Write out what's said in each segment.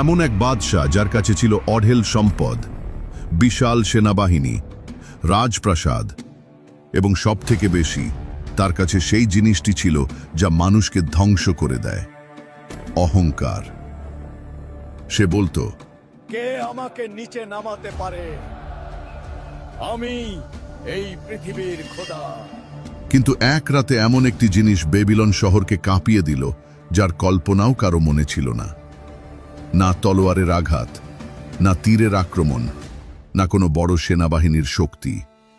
এমন এক বাদশাহ যার কাছে ছিল অঢেল সম্পদ, বিশাল সেনাবাহিনী, রাজপ্রাসাদ এবং সবথেকে বেশি তার কাছে সেই জিনিসটি ছিল যা মানুষকে ধ্বংস করে দেয়, অহংকার। সে বলতো, কে আমাকে নিচে নামাতে পারে? আমি এই পৃথিবীর খোদা। কিন্তু এক রাতে এমন একটি জিনিস বেবিলন শহরকে কাঁপিয়ে দিল যার কল্পনাও কারো মনে ছিল না। না তলোয়ারের আঘাত, না তীরের আক্রমণ, না কোনো বড় সেনাবাহিনীর শক্তি,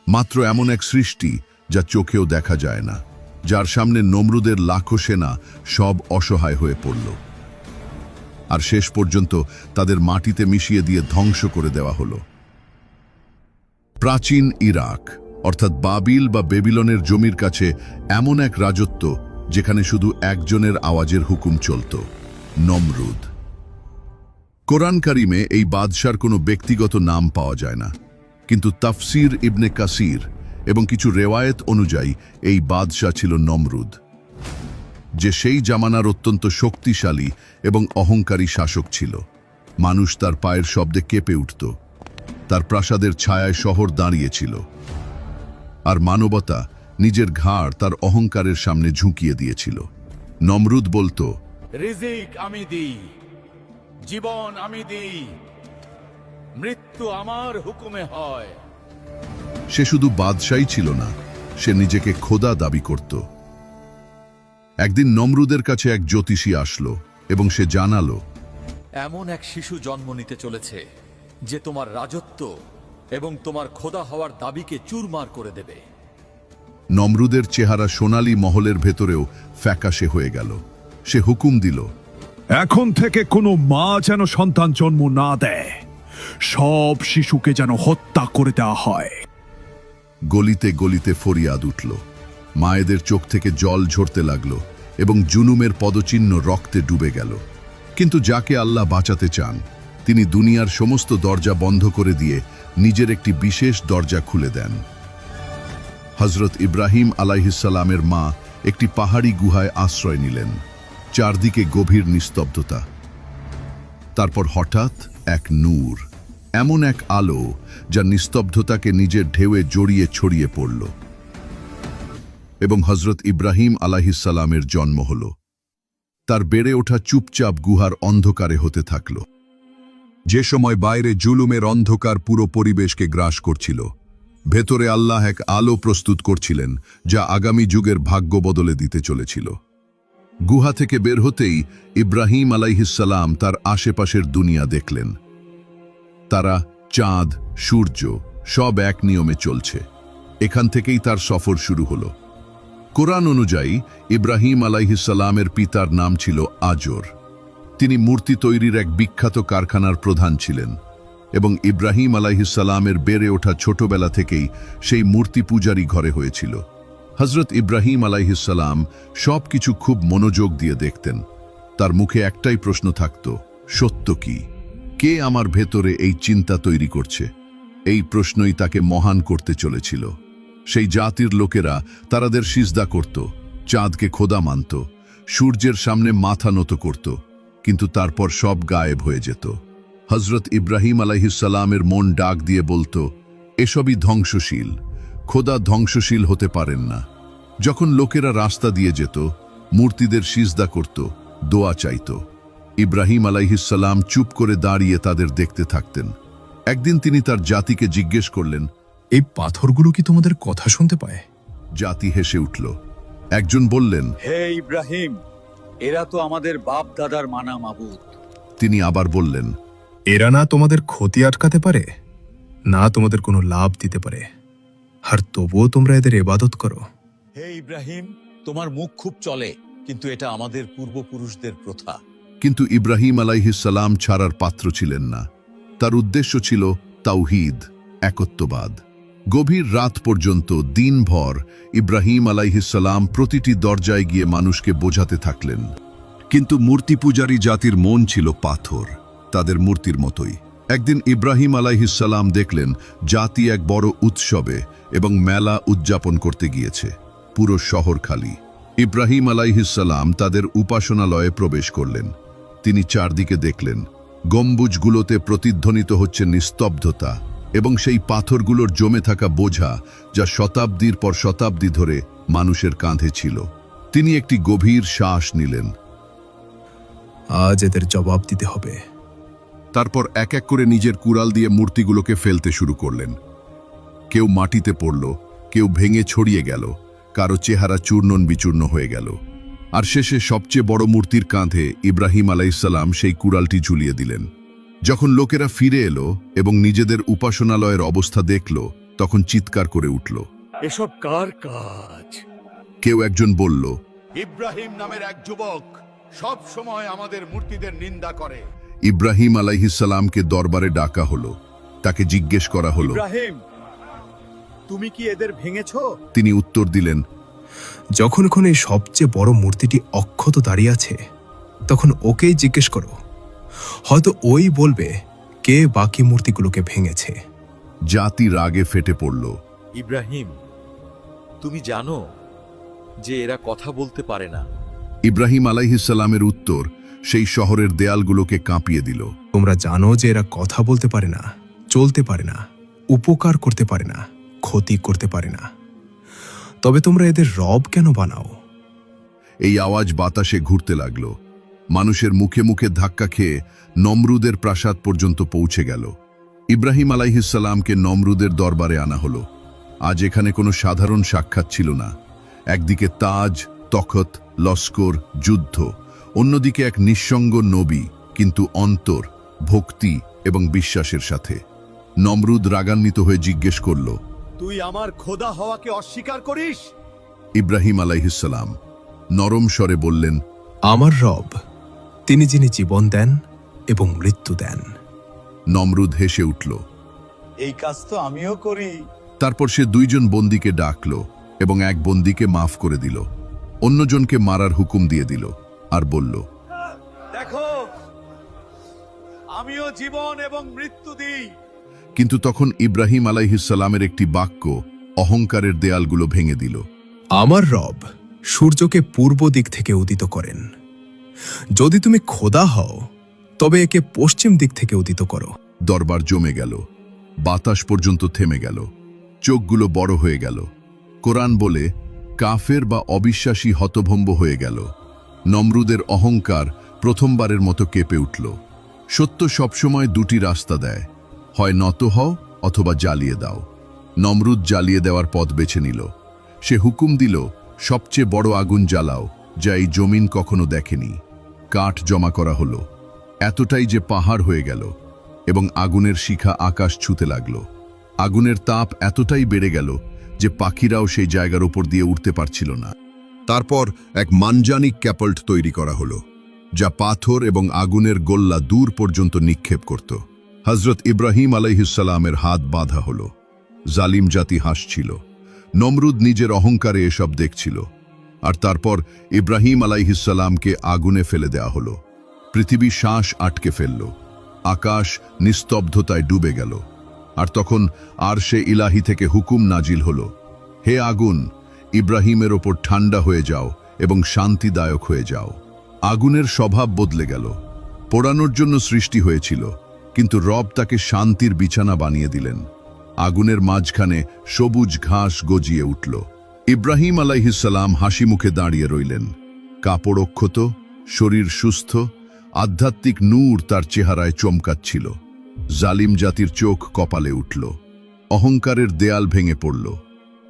মাত্র এমন এক সৃষ্টি যা চোখেও দেখা যায় না, যার সামনে নমরুদের লাখো সেনা সব অসহায় হয়ে পড়ল। আর শেষ পর্যন্ত তাদের মাটিতে মিশিয়ে দিয়ে ধ্বংস করে দেওয়া হলো। প্রাচীন ইরাক অর্থাৎ বাবিল বা বেবিলনের জমির কাছে এমন এক রাজত্ব যেখানে শুধু একজনের আওয়াজের হুকুম চলত, নমরুদ। কোরআন কারিমে এই বাদশার কোনো ব্যক্তিগত নাম পাওয়া যায় না, কিন্তু তাফসির ইবনে কাসির এবং কিছু রেওয়ায়েত অনুযায়ী এই বাদশা ছিল নমরুদ, যে সেই জামানার অত্যন্ত শক্তিশালী এবং অহংকারী শাসক ছিল। মানুষ তার পায়ের শব্দে কেঁপে উঠত, তার প্রাসাদের ছায়ায় শহর দাঁড়িয়েছিল, আর মানবতা নিজের ঘাড় তার অহংকারের সামনে ঝুঁকিয়ে দিয়েছিল। নমরুদ বলতো, রিজিক আমি দিই, জীবন আমি দিই, মৃত্যু আমার হুকুমে হয়। সে শুধু বাদশাই ছিল না, সে নিজেকে খোদা দাবি করত। একদিন নমরুদের কাছে এক জ্যোতিষী আসলো এবং সে জানালো, এমন এক শিশু জন্ম নিতে চলেছে যে তোমার রাজত্ব এবং তোমার খোদা হওয়ার দাবিকে চুরমার করে দেবে। নমরুদের চেহারা সোনালী মহলের ভেতরেও ফ্যাকাশে হয়ে গেল। সে হুকুম দিল, এখন থেকে কোনো মা যেন সন্তান জন্ম না দেয়, সব শিশুকে যেন হত্যা করে দেওয়া হয়। গলিতে গলিতে ফরিয়াদ উঠল, মায়েদের চোখ থেকে জল ঝরতে লাগলো এবং জুনুমের পদচিহ্ন রক্তে ডুবে গেল। কিন্তু যাকে আল্লাহ বাঁচাতে চান, তিনি দুনিয়ার সমস্ত দরজা বন্ধ করে দিয়ে নিজের একটি বিশেষ দরজা খুলে দেন। হযরত ইব্রাহিম আলাইহিসসালামের মা একটি পাহাড়ি গুহায় আশ্রয় নিলেন। চারদিকে গভীর নিস্তব্ধতা। তারপর হঠাৎ এক নূর, এমন এক আলো যা নিস্তব্ধতাকে নিজের ঢেউয়ে জড়িয়ে ছড়িয়ে পড়ল, এবং হযরত ইব্রাহিম আলাইহিসসালামের জন্ম হল। তার বেড়ে ওঠা চুপচাপ গুহার অন্ধকারে হতে থাকল। যে সময় বাইরে জুলুমের অন্ধকার পুরো পরিবেশকে গ্রাস করছিল, ভেতরে আল্লাহ এক আলো প্রস্তুত করছিলেন যা আগামী যুগের ভাগ্য বদলে দিতে চলেছিল। গুহা থেকে বের হতেই ইব্রাহিম আলাইহিসসালাম তার আশেপাশের দুনিয়া দেখলেন। তারা, চাঁদ, সূর্য সব এক নিয়মে চলছে। এখান থেকেই তার সফর শুরু হলো। কোরআন অনুযায়ী ইব্রাহিম আলাইহিসসালামের পিতার নাম ছিল আজর। তিনি মূর্তি তৈরির এক বিখ্যাত কারখানার প্রধান ছিলেন, এবং ইব্রাহিম আলাইহিসসালামের বেড়ে ওঠা ছোটবেলা থেকেই সেই মূর্তি পূজারী ঘরে হয়েছিল। হযরত ইব্রাহিম আলাইহিসসালাম সবকিছু খুব মনোযোগ দিয়ে দেখতেন। তার মুখে একটাই প্রশ্ন থাকত, সত্য কি? কে আমার ভেতরে এই চিন্তা তৈরি করছে? এই প্রশ্নই তাকে মহান করতে চলেছিল। সেই জাতির লোকেরা তারাদের সিজদা করত, চাঁদকে খোদা মানত, সূর্যের সামনে মাথা নত করত, কিন্তু তারপর সব গায়েব হয়ে যেত। হযরত ইব্রাহিম আলাইহিসসালামের মন ডাক দিয়ে বলতো, এসবই ধ্বংসশীল, খোদা ধ্বংসশীল হতে পারেন না। যখন লোকেরা রাস্তা দিয়ে যেত, মূর্তিদের সিজদা করত, দোয়া চাইত, ইব্রাহিম আলাইহিসসালাম চুপ করে দাঁড়িয়ে তাদের দেখতে থাকতেন। একদিন তিনি তার জাতিকে জিজ্ঞেস করলেন, এই পাথরগুলো কি তোমাদের কথা শুনতে পায়? জাতি হেসে উঠল। একজন বললেন, হে ইব্রাহিম, এরা তো আমাদের বাপ দাদার মানা মাবুদ। তিনি আবার বললেন, এরা না তোমাদের ক্ষতি আটকাতে পারে, না তোমাদের কোনো লাভ দিতে পারে, আর তবুও তোমরা এদের ইবাদত করো। হে ইব্রাহিম, তোমার মুখ খুব চলে, কিন্তু এটা আমাদের পূর্বপুরুষদের প্রথা। কিন্তু ইব্রাহিম আলাইহিসসালাম ছাড়ার পাত্র ছিলেন না। তার উদ্দেশ্য ছিল তাওহীদ, একত্ববাদ। গভীর রাত পর্যন্ত দিনভর ইব্রাহিম আলাইহিসসালাম প্রতিটি দরজায় গিয়ে মানুষকে বোঝাতে থাকলেন। কিন্তু মূর্তি পূজারী জাতির মন ছিল পাথর, তাদের মূর্তির মতোই। একদিন ইব্রাহিম আলাইহিসসালাম দেখলেন জাতি এক বড় উৎসবে এবং মেলা উদযাপন করতে গিয়েছে। পুরো শহর খালি। ইব্রাহিম আলাইহিসসালাম তাদের উপাসনালয়ে প্রবেশ করলেন। তিনি চারদিকে দেখলেন, গম্বুজগুলোতে প্রতিধ্বনিত হচ্ছে নিস্তব্ধতা এবং সেই পাথরগুলোর জমে থাকা বোঝা, যা শতাব্দীর পর শতাব্দী ধরে মানুষের কাঁধে ছিল। তিনি একটি গভীর শ্বাস নিলেন। আজ এদের জবাব দিতে হবে। তারপর এক এক করে নিজের কুড়াল দিয়ে মূর্তিগুলোকে ফেলতে শুরু করলেন। কেউ মাটিতে পড়ল, কেউ ভেঙে ছড়িয়ে গেল, কারো চেহারা চূর্ণন বিচূর্ণ হয়ে গেল। আর শেষে সবচেয়ে বড় মূর্তির কাঁধে ইব্রাহিম আলাইহিসসালাম সেই কুড়ালটি ঝুলিয়ে দিলেন। যখন লোকেরা ফিরে এলো এবং নিজেদের উপাসনালয়ের অবস্থা দেখল, তখন চিৎকার করে উঠল। এসব কার কাজ? কেউ একজন বলল, ইব্রাহিম নামের এক যুবক সব সময় আমাদের মূর্তিদের নিন্দা করে। ইব্রাহিম আলাইহিসসালামকে দরবারে ডাকা হলো। তাকে জিজ্ঞেস করা হলো। ইব্রাহিম, তুমি কি এদের ভেঙেছো? তিনি উত্তর দিলেন, যখন এখন এই সবচেয়ে বড় মূর্তিটি অক্ষত দাঁড়িয়ে আছে, তখন ওকেই জিজ্ঞেস করো। হয়তো ওই বলবে কে বাকি মূর্তিগুলোকে ভেঙেছে। জাতি রাগে ফেটে পড়ল। ইব্রাহিম, তুমি জানো যে এরা কথা বলতে পারে না। ইব্রাহিম আলাইহিসসালামের উত্তর সেই শহরের দেয়ালগুলোকে কাঁপিয়ে দিল। তোমরা জানো যে এরা কথা বলতে পারে না, চলতে পারে না, উপকার করতে পারে না, ক্ষতি করতে পারে না। তবে তোমরা এদের রব কেন বানাও? এই আওয়াজ বাতাসে ঘুরতে লাগলো। মানুষের মুখে মুখে ধাক্কা খেয়ে নমরুদের প্রাসাদ পর্যন্ত পৌঁছে গেল। ইব্রাহিম আলাইহিসসালামকে নমরুদের দরবারে আনা হলো। আজ এখানে কোনো সাধারণ সাক্ষাৎ ছিল না। একদিকে তাজ, তখত, লস্কর, যুদ্ধ, অন্যদিকে এক নিঃসঙ্গ নবী, কিন্তু অন্তর, ভক্তি এবং বিশ্বাসের সাথে। নমরুদ রাগান্বিত হয়ে জিজ্ঞেস করল, তুই আমার খোদা হওয়াকে অস্বীকার করিস? ইব্রাহিম আলাইহিসসালাম নরম স্বরে বললেন, আমার রব তিনি যিনি জীবন দেন এবং মৃত্যু দেন। নমরুদ হেসে উঠল। এই কাজ তো আমিও করি। তারপর সে দুইজন বন্দীকে ডাকল এবং এক বন্দীকে মাফ করে দিল, অন্যজনকে মারার হুকুম দিয়ে দিল আর বলল, দেখো, আমিও জীবন এবং মৃত্যু দিই। কিন্তু তখন ইব্রাহিম আলাইহিসসালামের একটি বাক্য অহংকারের দেয়ালগুলো ভেঙে দিল। আমার রব সূর্যকে পূর্ব দিক থেকে উদিত করেন। যদি তুমি খোদা হও, তবে একে পশ্চিম দিক থেকে উদিত করো। দরবার জমে গেল, বাতাস পর্যন্ত থেমে গেল, চোখগুলো বড় হয়ে গেল। কোরআন বলে, কাফের বা অবিশ্বাসী হতভম্ব হয়ে গেল। নমরুদের অহংকার প্রথমবারের মতো কেঁপে উঠল। সত্য সবসময় দুটি রাস্তা দেয়, হয় নত হও অথবা জ্বালিয়ে দাও। নমরুদ জ্বালিয়ে দেওয়ার পথ বেছে নিল। সে হুকুম দিল, সবচেয়ে বড় আগুন জ্বালাও, যা এই জমিন কখনো দেখেনি। কাঠ জমা করা হলো, এতটাই যে পাহাড় হয়ে গেল, এবং আগুনের শিখা আকাশ ছুঁতে লাগল। আগুনের তাপ এতটাই বেড়ে গেল যে পাখিরাও সেই জায়গার উপর দিয়ে উঠতে পারছিল না। তারপর এক মানজানিক ক্যাপল্ট তৈরি করা হলো, যা পাথর এবং আগুনের গোল্লা দূর পর্যন্ত নিক্ষেপ করত। হযরত ইব্রাহিম আলাইহিসসালামের হাত বাঁধা হলো। জালিম জাতি হাসছিল। নমরুদ নিজের অহংকারে এসব দেখছিল। আর তারপর ইব্রাহিম আলাইহিসসালামকে আগুনে ফেলে দেয়া হলো। পৃথিবী শ্বাস আটকে ফেলল, আকাশ নিস্তব্ধতায় ডুবে গেল। আর তখন আরশে ইলাহি থেকে হুকুম নাজিল হলো, হে আগুন, ইব্রাহিমের ওপর ঠান্ডা হয়ে যাও এবং শান্তিদায়ক হয়ে যাও। আগুনের স্বভাব বদলে গেল। পোড়ানোর জন্য সৃষ্টি হয়েছিল, কিন্তু রব তাকে শান্তির বিছানা বানিয়ে দিলেন। আগুনের মাঝখানে সবুজ ঘাস গজিয়ে উঠল। ইব্রাহিম আলাইহিসসালাম হাসি মুখে দাঁড়িয়ে রইলেন। কাপড় অক্ষত, শরীর সুস্থ, আধ্যাত্মিক নূর তার চেহারায় চমকাচ্ছিল। জালিম জাতির চোখ কপালে উঠল। অহংকারের দেয়াল ভেঙে পড়ল।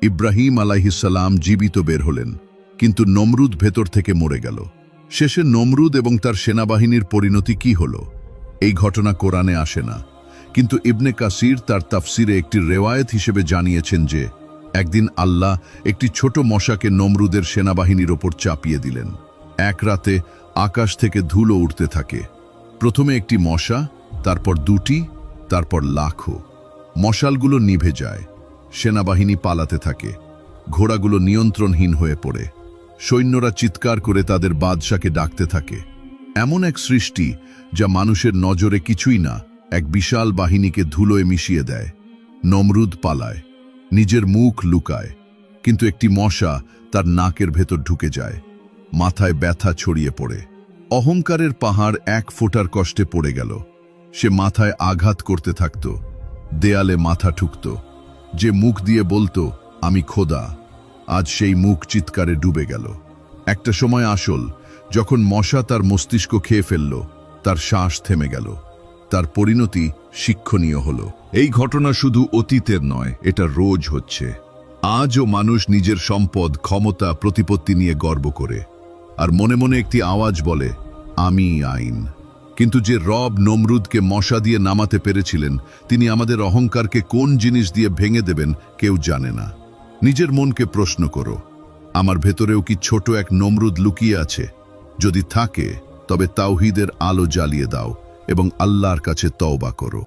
ইব্রাহিম আলাইহিসসালাম জীবিত বের হলেন, কিন্তু নমরুদ ভেতর থেকে মরে গেল। শেষে নমরুদ এবং তার সেনাবাহিনীর পরিণতি কি হল, এই ঘটনা কোরআনে আসে না, কিন্তু ইবনে কাসির তার তাফসিরে একটি রেওয়ায়েত হিসেবে জানিয়েছেন যে একদিন আল্লাহ একটি ছোট মশাকে নমরুদের সেনাবাহিনীর ওপর চাপিয়ে দিলেন। এক রাতে আকাশ থেকে ধুলো উঠতে থাকে। প্রথমে একটি মশা, তারপর দুটি, তারপর লাখো। মশালগুলো নিভে যায়। সেনাবাহিনী পালাতে থাকে। ঘোড়াগুলো নিয়ন্ত্রণহীন হয়ে পড়ে। সৈন্যরা চিৎকার করে তাদের বাদশাকে ডাকতে থাকে। এমন এক সৃষ্টি যা মানুষের নজরে কিছুই না, এক বিশাল বাহিনীকে ধুলোয় মিশিয়ে দেয়। নমরুদ পালায়, নিজের মুখ লুকায়, কিন্তু একটি মশা তার নাকের ভেতর ঢুকে যায়। মাথায় ব্যথা ছড়িয়ে পড়ে। অহংকারের পাহাড় এক ফোঁটার কষ্টে পড়ে গেল। সে মাথায় আঘাত করতে থাকত, দেয়ালে মাথা ঠুকত। যে মুখ দিয়ে বলতো আমি খোদা, আজ সেই মুখ চিৎকারে ডুবে গেল। একটা সময় আসল, যখন মশা তার মস্তিষ্ক খেয়ে ফেলল, তার শ্বাস থেমে গেল। তার পরিণতি শিক্ষণীয় হলো। এই ঘটনা শুধু অতীতের নয়, এটা রোজ হচ্ছে। আজও মানুষ নিজের সম্পদ, ক্ষমতা, প্রতিপত্তি নিয়ে গর্ব করে, আর মনে মনে একটি আওয়াজ বলে আমি আইন। কিন্তু যে রব নমরুদকে মশা দিয়ে নামাতে পেরেছিলেন, তিনি আমাদের অহংকারকে কোন জিনিস দিয়ে ভেঙে দেবেন কেউ জানে না। নিজের মনকে প্রশ্ন করো, আমার ভেতরেও কি ছোট এক নমরুদ লুকিয়ে আছে? যদি থাকে, তবে তাওহীদের আলো জ্বালিয়ে দাও এবং আল্লাহর কাছে তওবা করো।